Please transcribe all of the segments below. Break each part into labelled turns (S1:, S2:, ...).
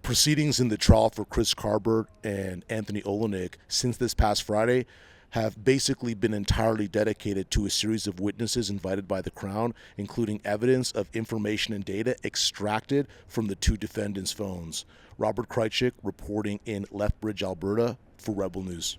S1: Proceedings in the trial for Chris Carbert and Anthony Olenek since this past Friday have basically been entirely dedicated to a series of witnesses invited by the Crown, including evidence of information and data extracted from the two defendants' phones. Robert Krejcik reporting in Lethbridge, Alberta for Rebel News.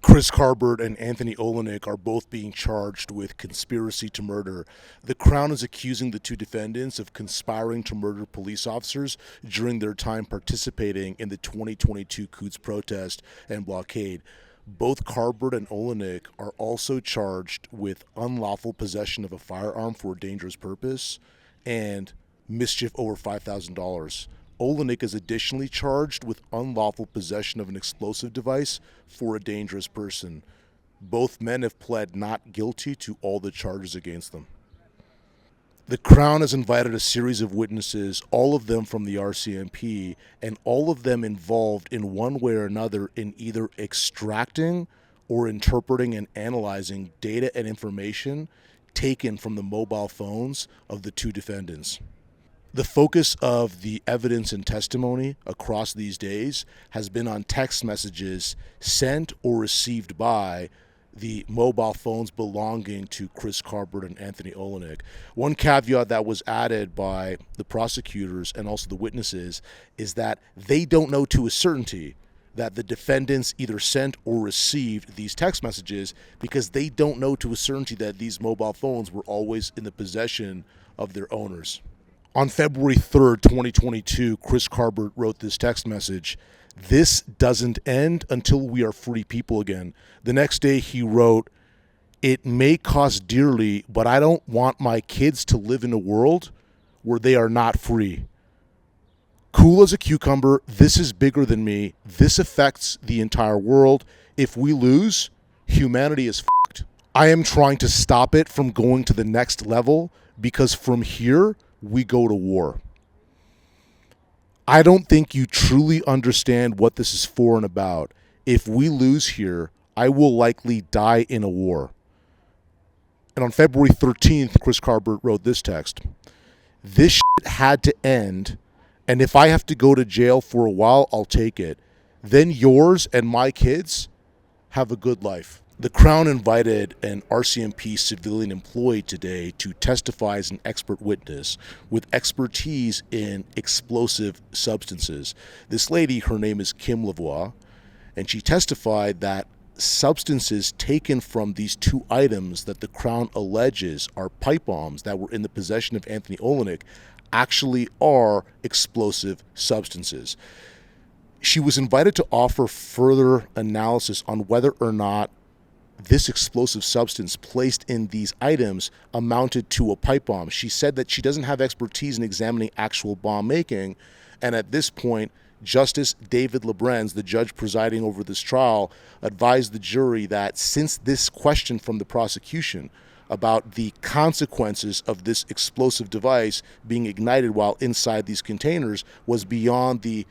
S1: Chris Carbert and Anthony Olenek are both being charged with conspiracy to murder. The Crown is accusing the two defendants of conspiring to murder police officers during their time participating in the 2022 Coutts protest and blockade. Both Carbert and Olenek are also charged with unlawful possession of a firearm for a dangerous purpose and mischief over $5,000. Olenek is additionally charged with unlawful possession of an explosive device for a dangerous person. Both men have pled not guilty to all the charges against them. The Crown has invited a series of witnesses, all of them from the RCMP, and all of them involved in one way or another in either extracting or interpreting and analyzing data and information taken from the mobile phones of the two defendants. The focus of the evidence and testimony across these days has been on text messages sent or received by the mobile phones belonging to Chris Carbert and Anthony Olenek. One caveat that was added by the prosecutors and also the witnesses is that they don't know to a certainty that the defendants either sent or received these text messages because they don't know to a certainty that these mobile phones were always in the possession of their owners. On February 3rd, 2022, Chris Carbert wrote this text message: "This doesn't end until we are free people again." The next day he wrote, "It may cost dearly, but I don't want my kids to live in a world where they are not free. Cool as a cucumber, this is bigger than me. This affects the entire world. If we lose, humanity is fucked. I am trying to stop it from going to the next level because from here, we go to war. I don't think you truly understand what this is for and about. If we lose here, I will likely die in a war." And on February 13th, Chris Carbert wrote this text: "This shit had to end, and if I have to go to jail for a while, I'll take it. Then yours and my kids have a good life." The Crown invited an RCMP civilian employee today to testify as an expert witness with expertise in explosive substances. This lady, her name is Kim Lavoie, and she testified that substances taken from these two items that the Crown alleges are pipe bombs that were in the possession of Anthony Olenek actually are explosive substances. She was invited to offer further analysis on whether or not this explosive substance placed in these items amounted to a pipe bomb. She said that she doesn't have expertise in examining actual bomb making, and at this point, Justice David Lebrenz, the judge presiding over this trial, advised the jury that since this question from the prosecution about the consequences of this explosive device being ignited while inside these containers was beyond the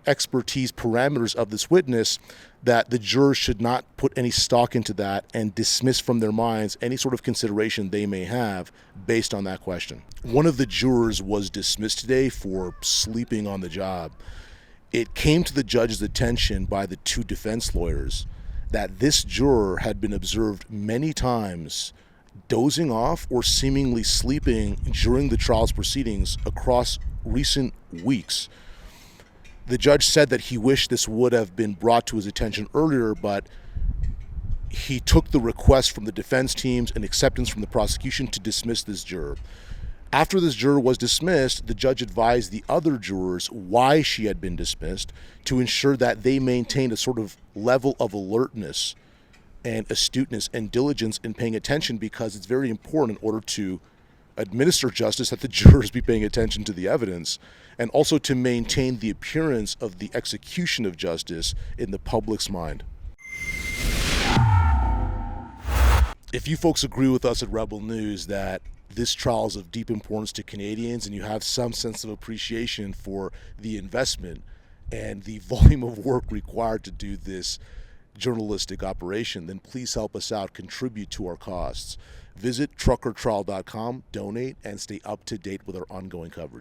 S1: expertise parameters of this witness, that the jurors should not put any stock into that and dismiss from their minds any sort of consideration they may have based on that question. One of the jurors was dismissed today for sleeping on the job. It came to the judge's attention by the two defense lawyers that this juror had been observed many times dozing off or seemingly sleeping during the trial's proceedings across recent weeks. The judge said that he wished this would have been brought to his attention earlier, but he took the request from the defense teams and acceptance from the prosecution to dismiss this juror. After this juror was dismissed, the judge advised the other jurors why she had been dismissed to ensure that they maintained a sort of level of alertness and astuteness and diligence in paying attention, because it's very important in order to administer justice that the jurors be paying attention to the evidence, and also to maintain the appearance of the execution of justice in the public's mind. If you folks agree with us at Rebel News that this trial is of deep importance to Canadians and you have some sense of appreciation for the investment and the volume of work required to do this journalistic operation, then please help us out, contribute to our costs. Visit truckertrial.com, donate, and stay up to date with our ongoing coverage.